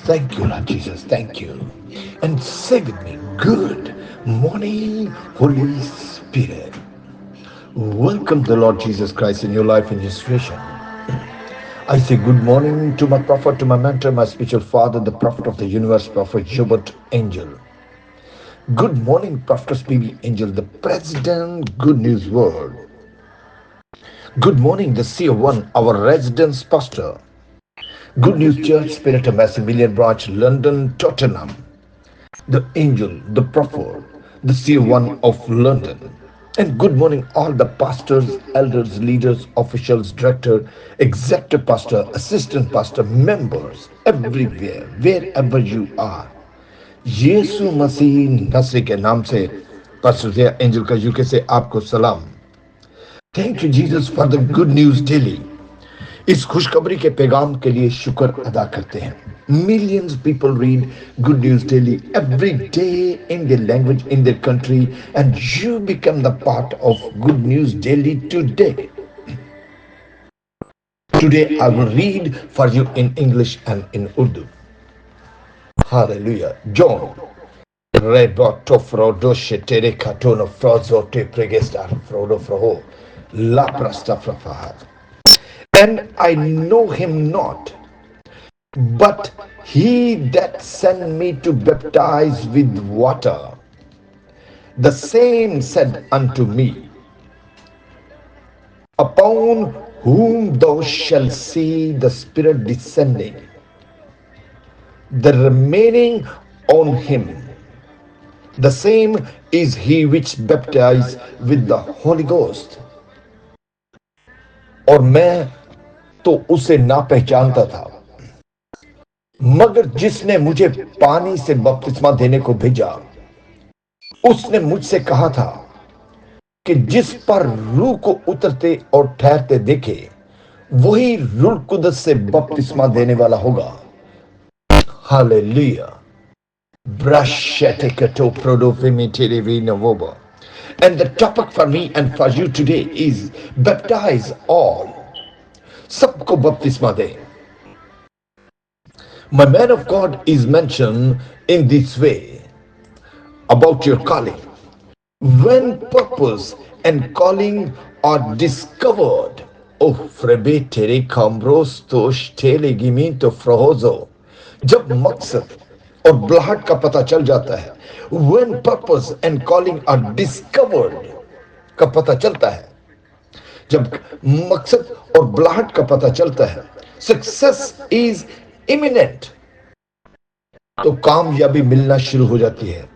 Thank you, Lord Jesus. Thank you. And say with me, good morning, Holy Spirit. Welcome the Lord Jesus Christ in your life and your situation. I say good morning to my prophet, to my mentor, my spiritual father, the prophet of the universe, Prophet Jobert Angel. Good morning, Prophetess PB Angel, the President, Good News World. Good morning, the CO1, our residence pastor. Good News Church, Spirit of Maximilian Branch, London, Tottenham. The angel, the prophet, the CO1 of London. And good morning, all the pastors, elders, leaders, officials, director, executive pastor, assistant pastor, members, everywhere, wherever you are. यीशु मसीह नसरी के नाम से pastor angel का UK से आपको सलाम. Thank you Jesus for the good news daily. इस खुशखबरी के पैगाम के लिए शुक्र अदा करते हैं. Millions people read Good News Daily every day in their language, in their country, and you become the part of Good News Daily today. Today I will read for you in English and in Urdu. Hallelujah. John. Reboto frodo shetere katono frozo te pregestar frodo froho la prasta frafahat. And I know him not, but he that sent me to baptize with water, the same said unto me, upon whom thou shalt see the Spirit descending, the remaining on him, the same is he which baptized with the Holy Ghost. और मैं तो उसे ना पहचानता था, मगर जिसने मुझे पानी से बपतिस्मा देने को भेजा, उसने मुझसे कहा था कि जिस पर रूह को उतरते और ठहरते देखे, वही रूह कुदस से बपतिस्मा देने वाला होगा. Hallelujah. ब्रशेटेकटो प्रोडोफेमिटेरेवी नवोबा. And the topic for me and for you today is baptize all. सबको बपतिस्मा दे. My man of God is mentioned in this way about your calling. When purpose and calling are discovered, oh frebe tere kambros tosh tele giminto frohozo. जब मकसद और बुलाहट का पता चल जाता है, when purpose and calling are discovered का पता चलता है, जब मकसद और बुलाहट का पता चलता है, सक्सेस इज इमिनेंट, तो कामयाबी मिलना शुरू हो जाती है.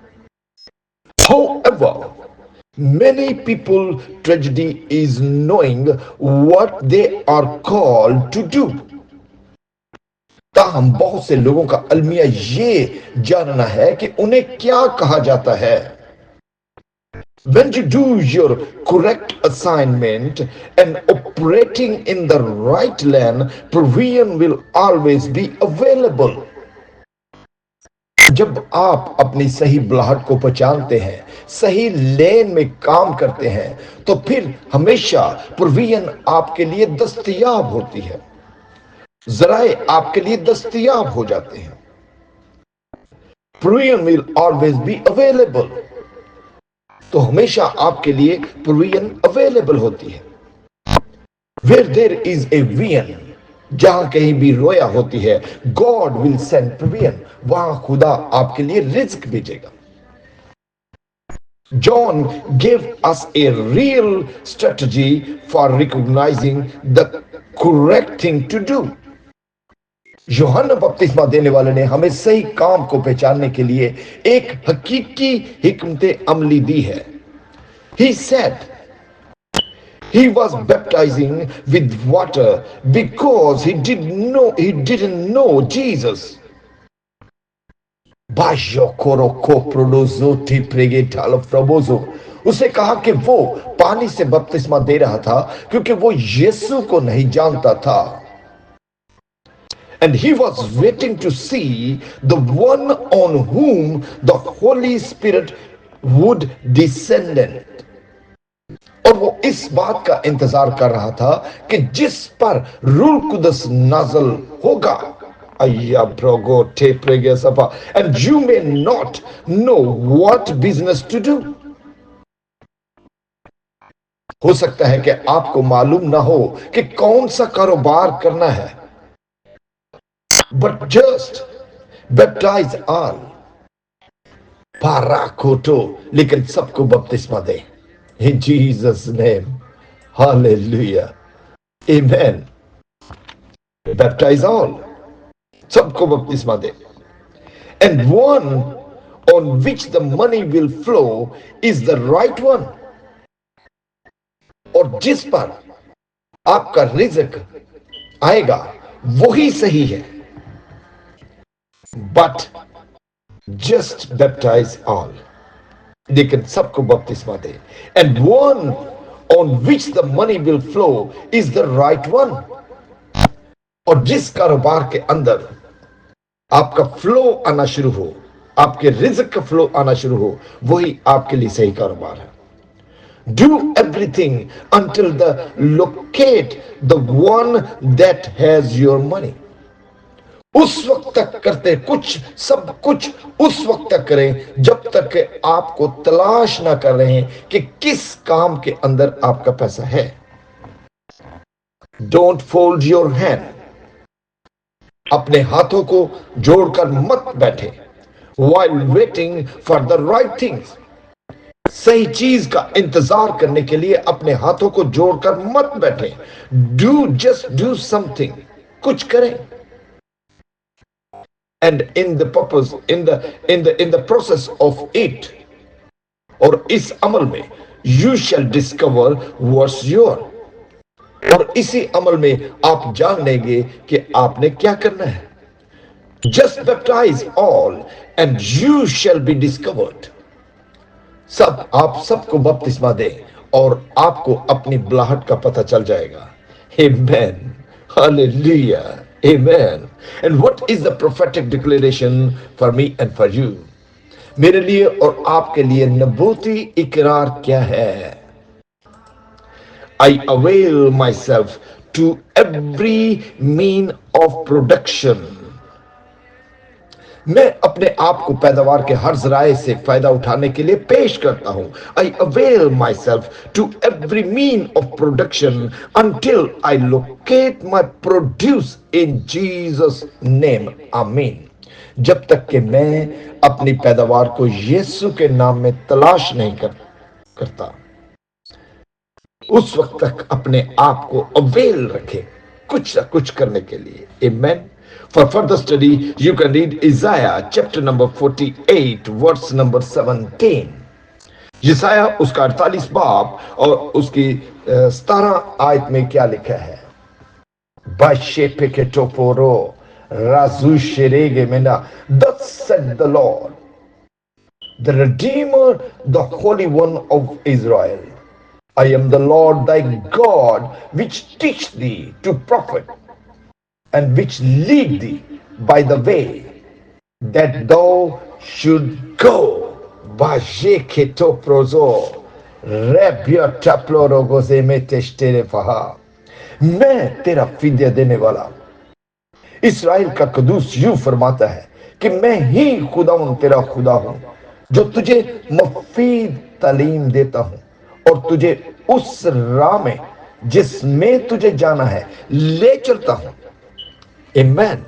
However, many people tragedy is knowing what they are called to do. ताहम बहुत से लोगों का अलमिया ये जानना है कि उन्हें क्या कहा जाता है. When you do your correct assignment and operating in the right lane, provision will always be available. जब आप अपनी सही बुलाहट को पहचानते हैं, सही लेन में काम करते हैं, तो फिर हमेशा प्रोविजन आपके लिए दस्तयाब होती है, जराए आपके लिए दस्तयाब हो जाते हैं. Provision will always be available, तो हमेशा आपके लिए प्रोविजन अवेलेबल होती है. Where there is a vision, जहां कहीं भी रोया होती है, गॉड विल सेंड प्रोविजन, वहां खुदा आपके लिए रिज्क भेजेगा. John gave us a real strategy for recognizing the correct thing to do. यूहन्ना बपतिस्मा देने वाले ने हमें सही काम को पहचानने के लिए एक हकीकी हिकमते अमली दी है. He said he was baptizing with water because he didn't know Jesus. उसे कहा कि वो पानी से बपतिस्मा दे रहा था क्योंकि वो यीशु को नहीं जानता था. And he was waiting to see the one on whom the Holy Spirit would descend. और वो इस बात का इंतजार कर रहा था कि जिस पर रूह कुदस नाज़िल होगा. And you may not know what business to do. हो सकता है कि आपको मालूम ना हो कि कौन सा कारोबार करना है, बट जस्ट बैप्टाइज ऑल पाराकोटो, लेकिन सबको बपतिस्मा दे in Jesus name, hallelujah, amen. Baptize all, सबको बपतिस्मा दे। And one on which the money will flow is the right one, और जिस पर आपका रिज़्क आएगा वही सही है। बट जस्ट बैप्टाइज ऑल, लेकिन सबको बपतिस्मा दे। And one on which the money will flow is the right one, और जिस कारोबार के अंदर आपका फ्लो आना शुरू हो, आपके रिज़्क का फ्लो आना शुरू हो, वही आपके लिए सही कारोबार है। Do everything until the locate the one that has your money. उस वक्त तक करते कुछ, सब कुछ उस वक्त तक करें जब तक कि आपको तलाश ना कर रहे हैं कि किस काम के अंदर आपका पैसा है। Don't fold your hand. अपने हाथों को जोड़कर मत बैठे while waiting for the right things. सही चीज का इंतजार करने के लिए अपने हाथों को जोड़कर मत बैठे। जस्ट डू समथिंग, कुछ करें। And in the purpose, in the process of it, और इस अमल में you shall discover what's your, और इसी अमल में आप जान लेंगे कि आपने क्या करना है। Just baptize all and you shall be discovered. आप सबको बपतिस्मा दें और आपको अपनी बुलाहट का पता चल जाएगा। Amen. Hallelujah. Amen. And what is the prophetic declaration for me and for you? मेरे लिए और आपके लिए नबूती इकरार क्या है? I avail myself to every mean of production. मैं अपने आप को पैदावार के हर जराए से फायदा उठाने के लिए पेश करता हूं। I avail myself to every mean of production until I locate my produce in Jesus name. Amen. जब तक कि मैं अपनी पैदावार को यीशु के नाम में तलाश नहीं करता, उस वक्त तक अपने आप को अवेल रखे कुछ ना कुछ करने के लिए। Amen. For further study, you can read Isaiah chapter number 48, verse number 17. यसाया उसका 48 बाब और उसकी 17 आयत में क्या लिखा है? Bashepe ketoporo razu sherege mena. Thus said the Lord, the Redeemer, the Holy One of Israel. I am the Lord thy God, which teach thee to profit, and which lead thee by the way that thou should go. मैं तेरा फिद्या देने वाला इस्राएल का कदूस यूं फरमाता है कि मैं ही खुदाउन तेरा खुदा हूं, जो तुझे मुफीद तालीम देता हूं और तुझे उस राह में जिसमें तुझे जाना है ले चलता हूं। Amen.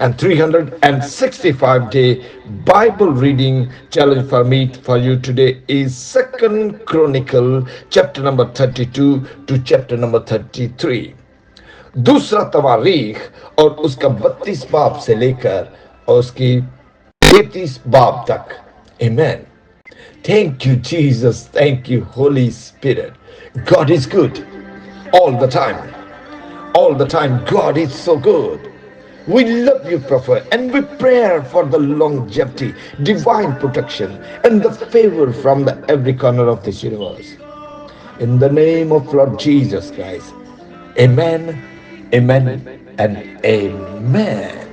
And 365-day Bible reading challenge for me, for you today is 2 Chronicle chapter number 32 to chapter number 33. दूसरा तवारीख और उसका 32 बाब से लेकर और उसकी 33 बाब तक। Amen. Thank you, Jesus. Thank you, Holy Spirit. God is good all the time. All the time, God is so good. We love you, Prophet, and we pray for the longevity, divine protection, and the favor from every corner of this universe. In the name of Lord Jesus Christ. Amen, amen, and amen.